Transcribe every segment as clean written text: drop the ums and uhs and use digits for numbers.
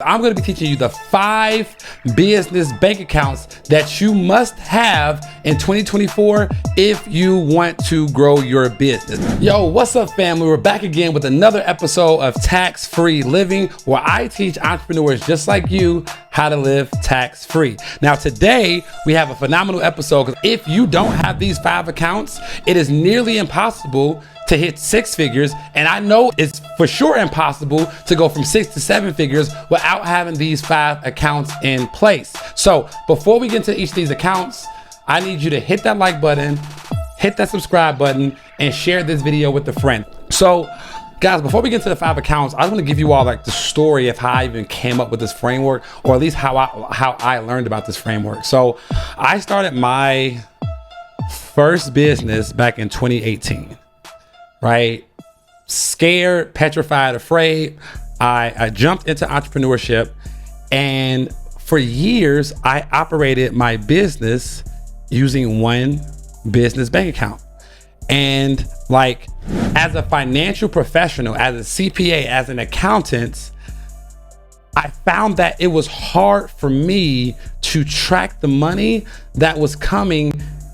I'm gonna be teaching you the 5 business bank accounts that you must have in 2024 if you want to grow your business. Yo, what's up, family? We're back again with another episode of Tax-Free Living, where I teach entrepreneurs just like you how to live tax-free. Now, today we have a phenomenal episode because if you don't have these 5 accounts, it is nearly impossible to hit 6 figures. And I know it's for sure impossible to go from 6 to 7 figures without having these 5 accounts in place. So before we get into each of these accounts, I need you to hit that like button, hit that subscribe button, and share this video with a friend. So guys, before we get to the 5 accounts, I want to give you all like the story of how I even came up with this framework, or at least how I learned about this framework. So I started my first business back in 2018. Right? Scared, petrified, afraid. I jumped into entrepreneurship, and for years I operated my business using one business bank account. And like, as a financial professional, as a CPA, as an accountant, I found that it was hard for me to track the money that was coming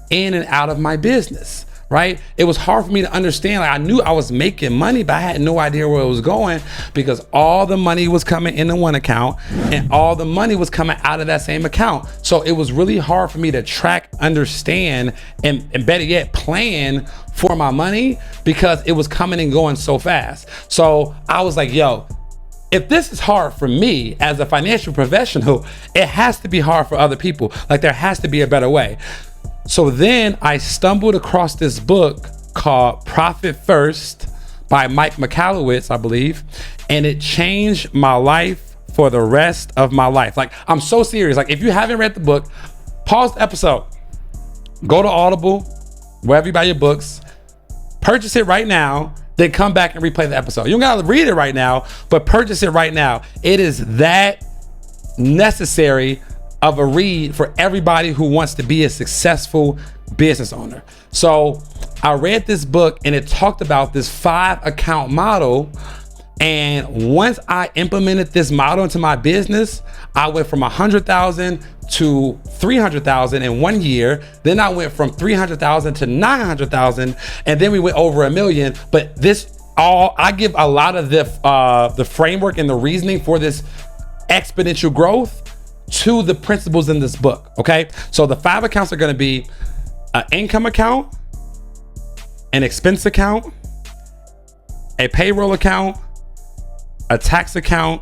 in and out of my business. Right? It was hard for me to understand. Like, I knew I was making money, but I had no idea where it was going because all the money was coming into one account and all the money was coming out of that same account. So it was really hard for me to track, understand, and better yet, plan for my money because it was coming and going so fast. So I was like, yo, if this is hard for me as a financial professional, it has to be hard for other people. Like, there has to be a better way. So then I stumbled across this book called Profit First by Mike Michalowicz, I believe, and it changed my life for the rest of my life. Like, I'm so serious. Like, if you haven't read the book, pause the episode, go to Audible, wherever you buy your books, purchase it right now, then come back and replay the episode. You don't gotta read it right now, but purchase it right now. It is that necessary of a read for everybody who wants to be a successful business owner. So I read this book and it talked about this 5 account model. And once I implemented this model into my business, I went from 100,000 to 300,000 in 1 year. Then I went from 300,000 to 900,000. And then we went over $1 million. But I give a lot of the framework and the reasoning for this exponential growth to the principles in this book. Okay, so the 5 accounts are going to be an income account, an expense account, a payroll account, a tax account,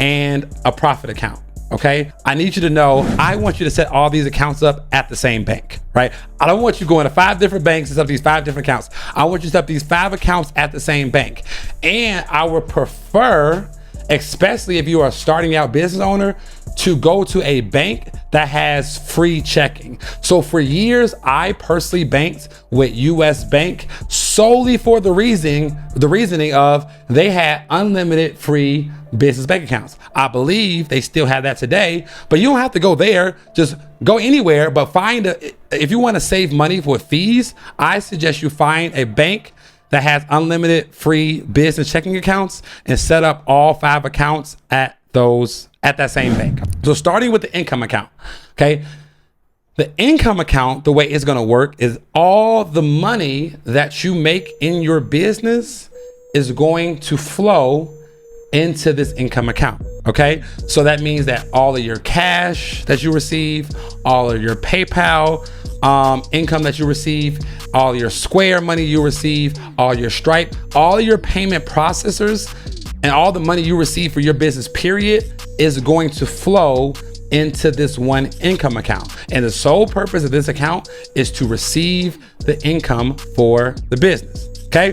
and a profit account. Okay, I need you to know, I want you to set all these accounts up at the same bank, right? I don't want you going to 5 different banks and set up these 5 different accounts. I want you to set up these 5 accounts at the same bank. And I would prefer, especially if you are a starting out business owner, to go to a bank that has free checking. So for years, I personally banked with US Bank solely for the reasoning of they had unlimited free business bank accounts. I believe they still have that today, but you don't have to go there. Just go anywhere, but if you want to save money for fees, I suggest you find a bank that has unlimited free business checking accounts and set up all 5 accounts at that same bank. So starting with the income account, okay? The income account, the way it's gonna work is all the money that you make in your business is going to flow into this income account, okay? So that means that all of your cash that you receive, all of your PayPal income that you receive, all your Square money you receive, all your Stripe, all your payment processors, and all the money you receive for your business period is going to flow into this one income account. And the sole purpose of this account is to receive the income for the business, okay?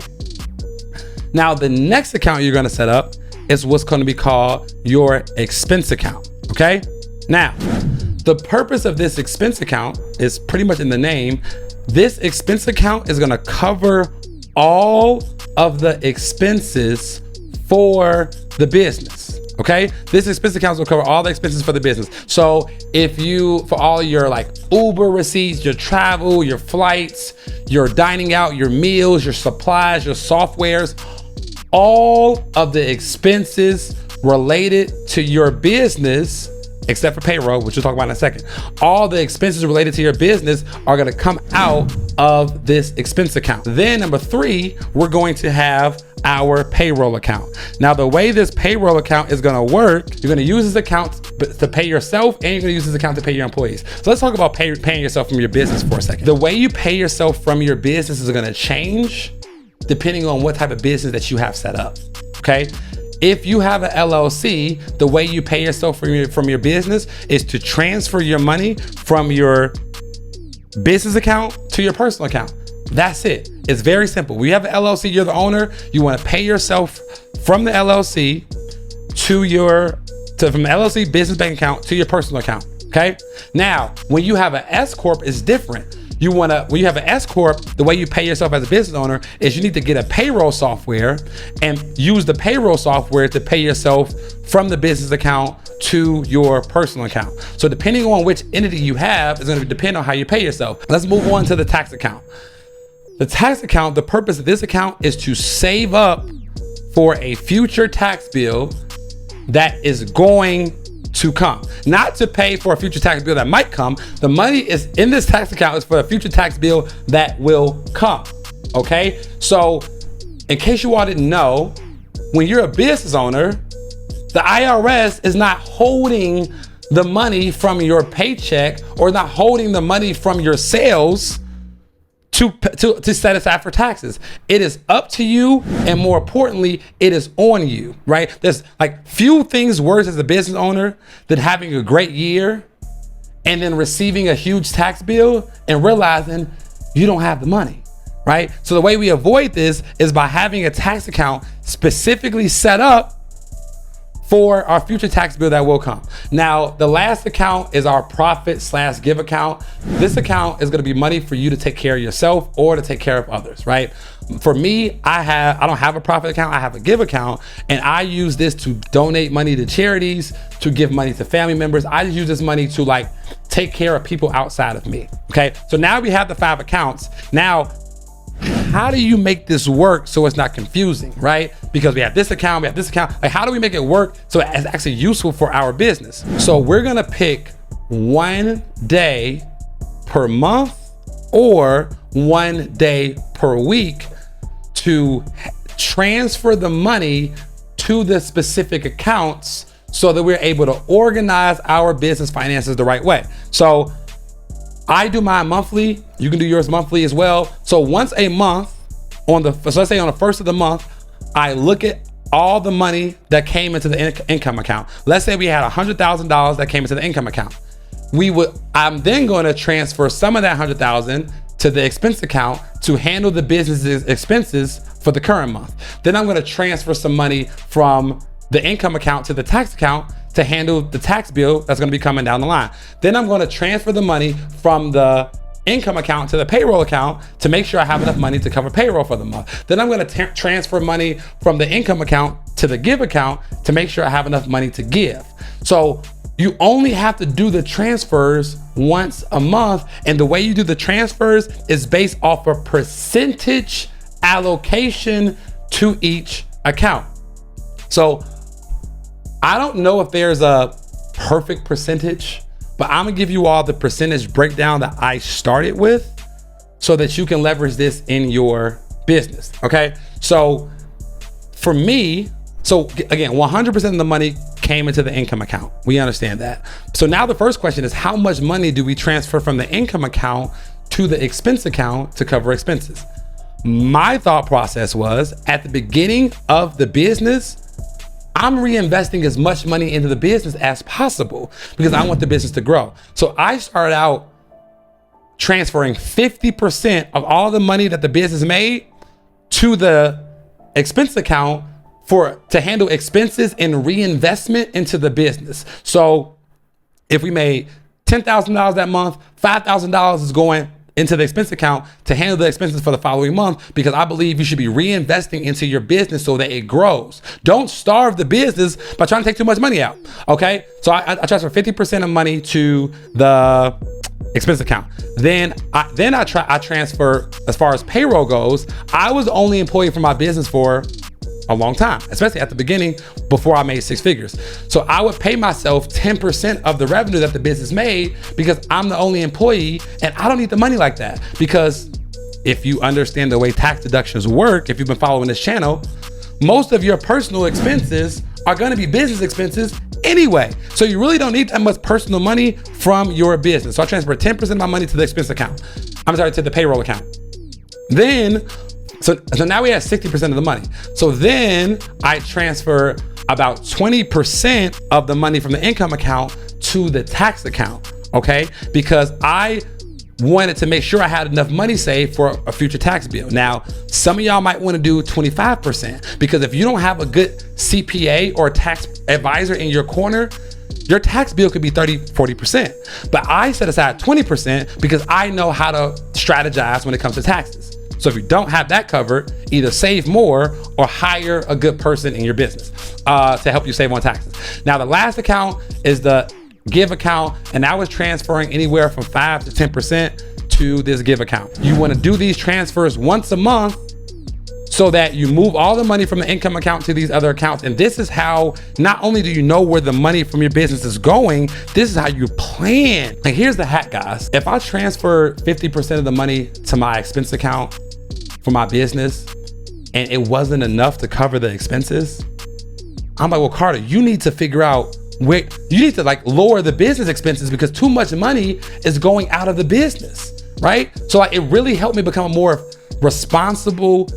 Now, the next account you're gonna set up is what's gonna be called your expense account, okay? Now, the purpose of this expense account is pretty much in the name. This expense account is gonna cover all of the expenses for the business, okay? This expense account will cover all the expenses for the business. So for all your like Uber receipts, your travel, your flights, your dining out, your meals, your supplies, your softwares, all of the expenses related to your business, except for payroll, which we'll talk about in a second, all the expenses related to your business are gonna come out of this expense account. Then number 3, we're going to have our payroll account. Now, the way this payroll account is gonna work, you're gonna use this account to pay yourself, and you're gonna use this account to paying your employees. So let's talk about paying yourself from your business for a second. The way you pay yourself from your business is gonna change depending on what type of business that you have set up, okay? If you have an LLC, the way you pay yourself from your business is to transfer your money from your business account to your personal account. That's it. It's very simple. When you have an LLC, you're the owner, you want to pay yourself from the LLC from the LLC business bank account to your personal account, okay? Now, when you have an S Corp, it's different. When you have an S Corp, the way you pay yourself as a business owner is you need to get a payroll software and use the payroll software to pay yourself from the business account to your personal account. So depending on which entity you have is going to depend on how you pay yourself. Let's move on to the tax account. The tax account, the purpose of this account is to save up for a future tax bill that is going to come, not to pay for a future tax bill that might come. The money is in this tax account is for a future tax bill that will come, okay? So in case you all didn't know, when you're a business owner, the IRS is not holding the money from your paycheck or not holding the money from your sales to set aside for taxes. It is up to you, and more importantly, it is on you, right? There's like few things worse as a business owner than having a great year and then receiving a huge tax bill and realizing you don't have the money, right? So the way we avoid this is by having a tax account specifically set up for our future tax bill that will come. Now, the last account is our profit/give account. This account is gonna be money for you to take care of yourself or to take care of others, right? For me, I don't have a profit account, I have a give account, and I use this to donate money to charities, to give money to family members. I just use this money to like take care of people outside of me, okay? So now we have the 5 accounts. Now, how do you make this work so it's not confusing, right? Because we have this account, we have this account. Like, how do we make it work so it's actually useful for our business? So we're gonna pick 1 day per month or 1 day per week to transfer the money to the specific accounts so that we're able to organize our business finances the right way. So I do mine monthly, you can do yours monthly as well. So once a month, so let's say on the first of the month, I look at all the money that came into the income account. Let's say we had $100,000 that came into the income account. I'm then going to transfer some of that $100,000 to the expense account to handle the business's expenses for the current month. Then I'm going to transfer some money from the income account to the tax account to handle the tax bill that's going to be coming down the line. Then I'm going to transfer the money from the income account to the payroll account to make sure I have enough money to cover payroll for the month. Then I'm going to transfer money from the income account to the give account to make sure I have enough money to give. So you only have to do the transfers once a month, and the way you do the transfers is based off a percentage allocation to each account. So I don't know if there's a perfect percentage, but I'm gonna give you all the percentage breakdown that I started with so that you can leverage this in your business, okay? So for me, so again, 100% of the money came into the income account. We understand that. So now the first question is, how much money do we transfer from the income account to the expense account to cover expenses? My thought process was, at the beginning of the business, I'm reinvesting as much money into the business as possible because I want the business to grow. So I started out transferring 50% of all the money that the business made to the expense account to handle expenses and reinvestment into the business. So if we made $10,000 that month, $5,000 is going into the expense account to handle the expenses for the following month, because I believe you should be reinvesting into your business so that it grows. Don't starve the business by trying to take too much money out, okay? So I transfer 50% of money to the expense account. Then I transfer, as far as payroll goes, I was the only employee for my business for a long time, especially at the beginning before I made 6 figures. So I would pay myself 10% of the revenue that the business made because I'm the only employee and I don't need the money like that. Because if you understand the way tax deductions work, if you've been following this channel, most of your personal expenses are gonna be business expenses anyway. So you really don't need that much personal money from your business. So I transfer 10% of my money to the expense account. I'm sorry, to the payroll account. Then, so now we have 60% of the money. So then I transfer about 20% of the money from the income account to the tax account, okay? Because I wanted to make sure I had enough money saved for a future tax bill. Now, some of y'all might want to do 25% because if you don't have a good CPA or tax advisor in your corner, your tax bill could be 30, 40%. But I set aside 20% because I know how to strategize when it comes to taxes. So if you don't have that covered, either save more or hire a good person in your business to help you save on taxes. Now, the last account is the Give account, and I was transferring anywhere from 5 to 10% to this Give account. You want to do these transfers once a month so that you move all the money from the income account to these other accounts. And this is how, not only do you know where the money from your business is going, this is how you plan. And here's the hack, guys. If I transfer 50% of the money to my expense account for my business and it wasn't enough to cover the expenses, I'm like, well, Carter, you need to figure out where you need to like lower the business expenses because too much money is going out of the business, right? So like, it really helped me become a more responsible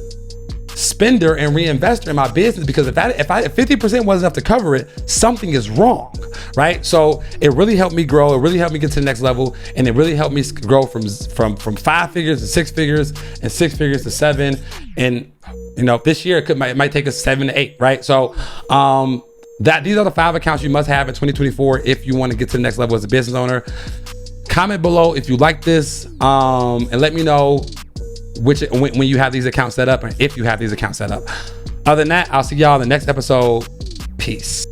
spender and reinvestor in my business because if 50% wasn't enough to cover it, something is wrong, right? So it really helped me grow. It really helped me get to the next level, and it really helped me grow from 5 figures to 6 figures and 6 figures to 7. And you know, this year it might take us 7 to 8, right? So these are the 5 accounts you must have in 2024 if you want to get to the next level as a business owner. Comment below if you like this, and let me know when you have these accounts set up, or if you have these accounts set up. Other than that, I'll see y'all in the next episode. Peace.